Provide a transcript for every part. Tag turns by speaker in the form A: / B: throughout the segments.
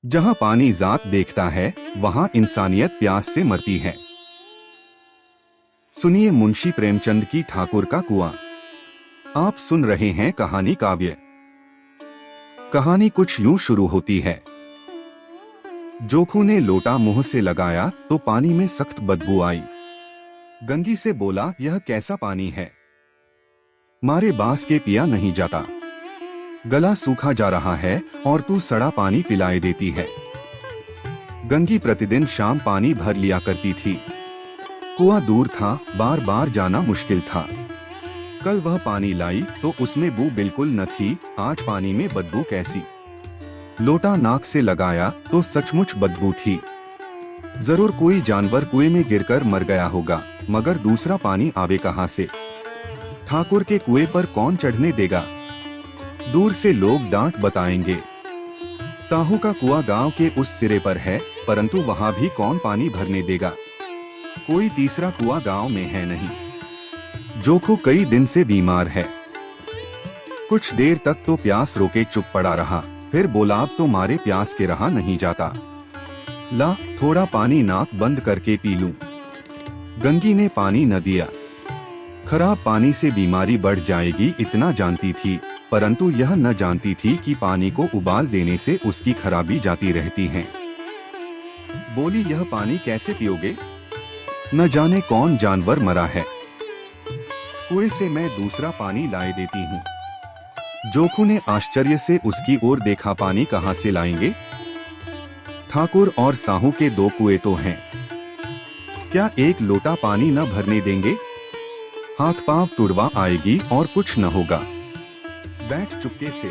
A: जहाँ पानी जात देखता है वहाँ इंसानियत प्यास से मरती है। सुनिए मुंशी प्रेमचंद की ठाकुर का कुआं। आप सुन रहे हैं कहानी काव्य। कहानी कुछ यूं शुरू होती है। जोखू ने लोटा मुंह से लगाया तो पानी में सख्त बदबू आई। गंगी से बोला, यह कैसा पानी है, मारे बांस के पिया नहीं जाता। गला सूखा जा रहा है और तू सड़ा पानी पिलाए देती है। गंगी प्रतिदिन शाम पानी भर लिया करती थी। कुआं दूर था, बार बार जाना मुश्किल था। कल वह पानी लाई तो उसमें बू बिल्कुल न थी। आज पानी में बदबू कैसी। लोटा नाक से लगाया तो सचमुच बदबू थी। जरूर कोई जानवर कुएं में गिरकर मर गया होगा, मगर दूसरा पानी आवे कहां से। ठाकुर के कुएं पर कौन चढ़ने देगा। दूर से लोग डांट बताएंगे। साहू का कुआं गांव के उस सिरे पर है, परंतु वहां भी कौन पानी भरने देगा। कोई तीसरा कुआं गांव में है नहीं। जोखू कई दिन से बीमार है। कुछ देर तक तो प्यास रोके चुप पड़ा रहा, फिर बोला, अब तो मारे प्यास के रहा नहीं जाता। ला थोड़ा पानी नाक बंद करके पी लूं। गंगी ने पानी न दिया। खराब पानी से बीमारी बढ़ जाएगी इतना जानती थी, परंतु यह न जानती थी कि पानी को उबाल देने से उसकी खराबी जाती रहती है। बोली, यह पानी कैसे पियोगे, न जाने कौन जानवर मरा है। कुएं से मैं दूसरा पानी लाए देती हूँ। जोखू ने आश्चर्य से उसकी ओर देखा, पानी कहाँ से लाएंगे। ठाकुर और साहू के दो कुएं तो हैं, क्या एक लोटा पानी न भरने देंगे। हाथ पांव तुड़वा आएगी और कुछ न होगा। बैठ चुपके से।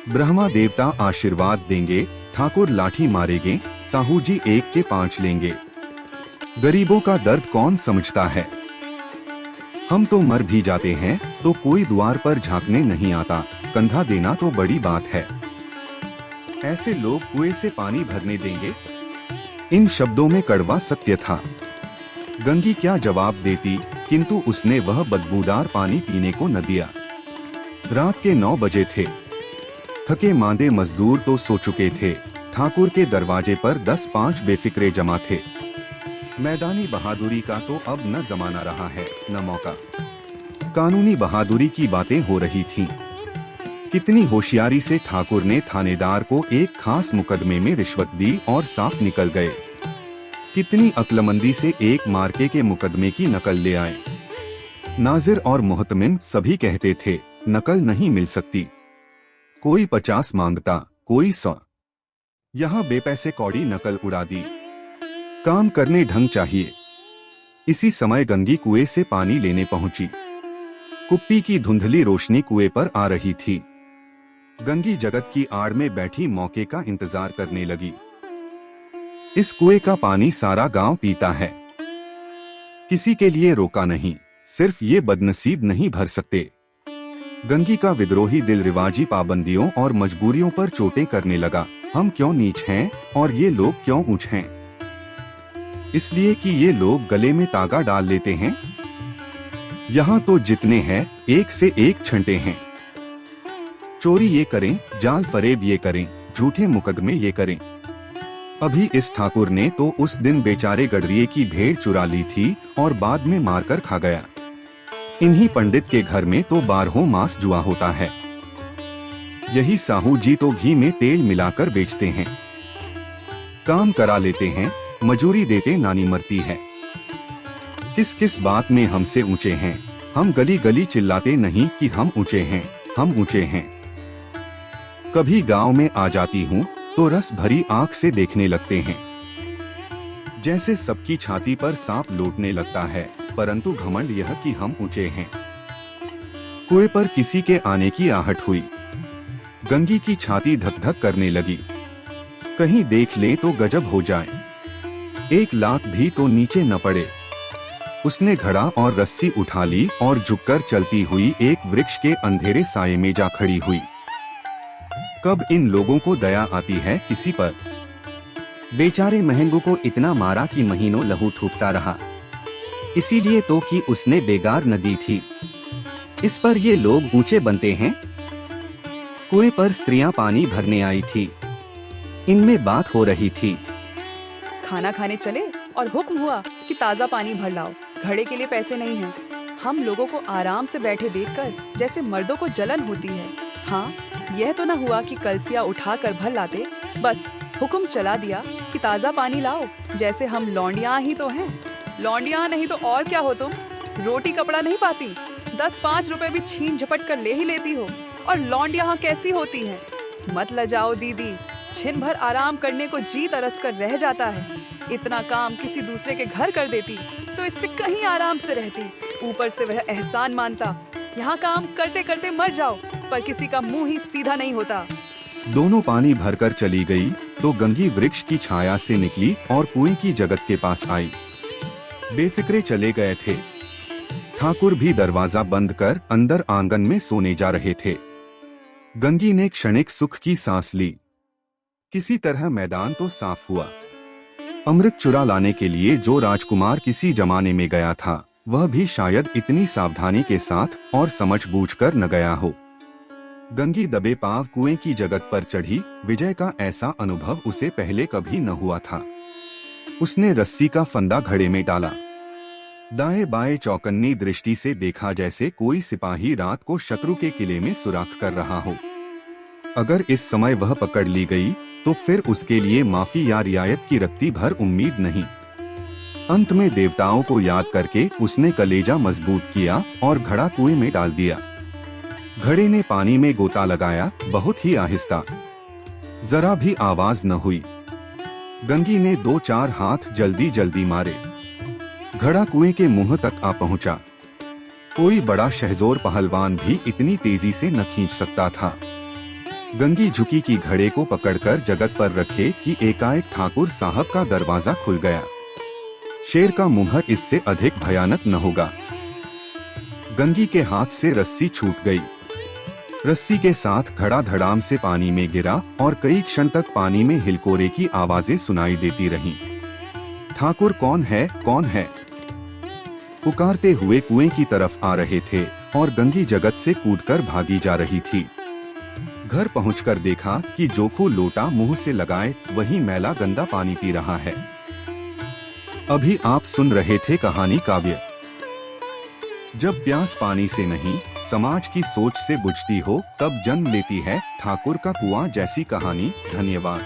A: ब्रह्मा देवता आशीर्वाद देंगे, ठाकुर लाठी मारेंगे, साहू जी एक के 5 लेंगे। गरीबों का दर्द कौन समझता है। हम तो मर भी जाते हैं तो कोई द्वार पर झांकने नहीं आता, कंधा देना तो बड़ी बात है। ऐसे लोग कुएं से पानी भरने देंगे। इन शब्दों में कड़वा सत्य था। गंगी क्या जवाब देती, किंतु उसने वह बदबूदार पानी पीने को न दिया। रात के 9 बजे थे। थके मांदे मजदूर तो सो चुके थे। ठाकुर के दरवाजे पर 10-5 बेफिक्रे जमा थे। मैदानी बहादुरी का तो अब न जमाना रहा है, न मौका। कानूनी बहादुरी की बातें हो रही थीं। कितनी होशियारी से ठाकुर ने थानेदार को एक खास मुकदमे में रिश्वत दी और साफ निकल गए। कितनी अक्लमंदी से एक मार्के के मुकदमे की नकल ले आए। नाजिर और मोहतमिम सभी कहते थे, नकल नहीं मिल सकती। कोई 50 मांगता, कोई 100। यहाँ बेपैसे कौड़ी नकल उड़ा दी। काम करने ढंग चाहिए। इसी समय गंगी कुएं से पानी लेने पहुंची। कुप्पी की धुंधली रोशनी कुएं पर आ रही थी। गंगी जगत की आड़ में बैठी मौके का इंतजार करने लगी। इस कुएं का पानी सारा गांव पीता है। किसी के लिए रोका नहीं, सिर्फ ये बदनसीब नहीं भर सकते। गंगी का विद्रोही दिल रिवाजी पाबंदियों और मजबूरियों पर चोटें करने लगा। हम क्यों नीच हैं और ये लोग क्यों ऊंच हैं। इसलिए कि ये लोग गले में तागा डाल लेते हैं। यहाँ तो जितने हैं एक से एक छंटे हैं। चोरी ये करें, जाल फरेब ये करें, झूठे मुकदमे ये करें। अभी इस ठाकुर ने तो उस दिन बेचारे गडरिये की भेड़ चुरा ली थी और बाद में मारकर खा गया। इन्हीं पंडित के घर में तो 12 मास जुआ होता है। यही साहू जी तो घी में तेल मिलाकर बेचते हैं। काम करा लेते हैं, मजूरी देते नानी मरती है। किस किस बात में हमसे ऊंचे हैं। हम गली गली चिल्लाते नहीं कि हम ऊंचे हैं, हम ऊंचे हैं। कभी गांव में आ जाती हूँ तो रस भरी आंख से देखने लगते हैं। जैसे सबकी छाती पर सांप लौटने लगता है, परंतु घमंड यह कि हम ऊंचे हैं। कुएं पर किसी के आने की आहट हुई। गंगी की छाती धक धक करने लगी। कहीं देख ले तो गजब हो जाए। एक लात भी तो नीचे न पड़े। उसने घड़ा और रस्सी उठा ली और झुककर चलती हुई एक वृक्ष के अंधेरे साये में जा खड़ी हुई। कब इन लोगों को दया आती है किसी पर। बेचारे महंगू को इतना मारा कि महीनों लहू ठूकता रहा। इसीलिए तो कि उसने बेगार न दी थी। इस पर ये लोग ऊंचे बनते हैं। कुएं पर स्त्रियां पानी भरने आई थी। इनमें बात हो रही थी।
B: खाना खाने चले और हुक्म हुआ कि ताज़ा पानी भर लाओ। घड़े के लिए पैसे नहीं हैं। हम लोगों को आराम से बैठे देखकर जैसे मर्दों को जलन होती है। हाँ, यह तो न हुआ कि कलसिया उठाकर भर लाते। बस हुक्म चला दिया कि ताज़ा पानी लाओ, जैसे हम लौंडियाँ ही तो हैं। लौंडियाँ नहीं तो और क्या हो तुम? रोटी कपड़ा नहीं पाती, 10-5 रुपए भी छीन झपट कर ले ही लेती हो। और लौंडियाँ कैसी होती हैं? मत लजाओ दीदी, छिन भर आराम करने को जी तरस कर रह जाता है। इतना काम किसी दूसरे के घर कर देती तो इससे कहीं आराम से रहती। ऊपर से वह एहसान मानता। यहाँ काम करते करते मर जाओ, पर किसी का मुंह ही सीधा नहीं होता।
A: दोनों पानी भरकर चली गई तो गंगी वृक्ष की छाया से निकली और कुएं की जगत के पास आई। बेफिक्रे चले गए थे। ठाकुर भी दरवाजा बंद कर अंदर आंगन में सोने जा रहे थे। गंगी ने क्षणिक सुख की सांस ली। किसी तरह मैदान तो साफ हुआ। अमृत चुरा लाने के लिए जो राजकुमार किसी जमाने में गया था, वह भी शायद इतनी सावधानी के साथ और समझबूझकर न गया हो। गंगी दबे पांव कुएं की जगत पर चढ़ी। विजय का ऐसा अनुभव उसे पहले कभी न हुआ था। उसने रस्सी का फंदा घड़े में डाला। दाएं बाएं चौकन्नी दृष्टि से देखा, जैसे कोई सिपाही रात को शत्रु के किले में सुराख कर रहा हो। अगर इस समय वह पकड़ ली गई तो फिर उसके लिए माफी या रियायत की रत्ती भर उम्मीद नहीं। अंत में देवताओं को याद करके उसने कलेजा मजबूत किया और घड़ा कुएं में डाल दिया। घड़े ने पानी में गोता लगाया, बहुत ही आहिस्ता, जरा भी आवाज न हुई। गंगी ने 2-4 हाथ जल्दी जल्दी मारे। घड़ा कुएं के मुंह तक आ पहुंचा। कोई बड़ा शहजोर पहलवान भी इतनी तेजी से न खींच सकता था। गंगी झुकी कि घड़े को पकड़कर जगत पर रखे कि एकाएक ठाकुर साहब का दरवाजा खुल गया। शेर का मुंह इससे अधिक भयानक न होगा। गंगी के हाथ से रस्सी छूट गई। रस्सी के साथ घड़ा धड़ाम से पानी में गिरा और कई क्षण तक पानी में हिलकोरे की आवाजें सुनाई देती रहीं। ठाकुर कौन है, कौन है? पुकारते हुए कुएं की तरफ आ रहे थे और गंगी जगत से कूदकर भागी जा रही थी। घर पहुंचकर देखा कि जोखू लोटा मुंह से लगाए वही मैला गंदा पानी पी रहा है। अभी आप सुन रहे थे कहानी काव्य। जब प्यास पानी से नहीं, समाज की सोच से बुझती हो, तब जन्म लेती है ठाकुर का कुआं जैसी कहानी। धन्यवाद।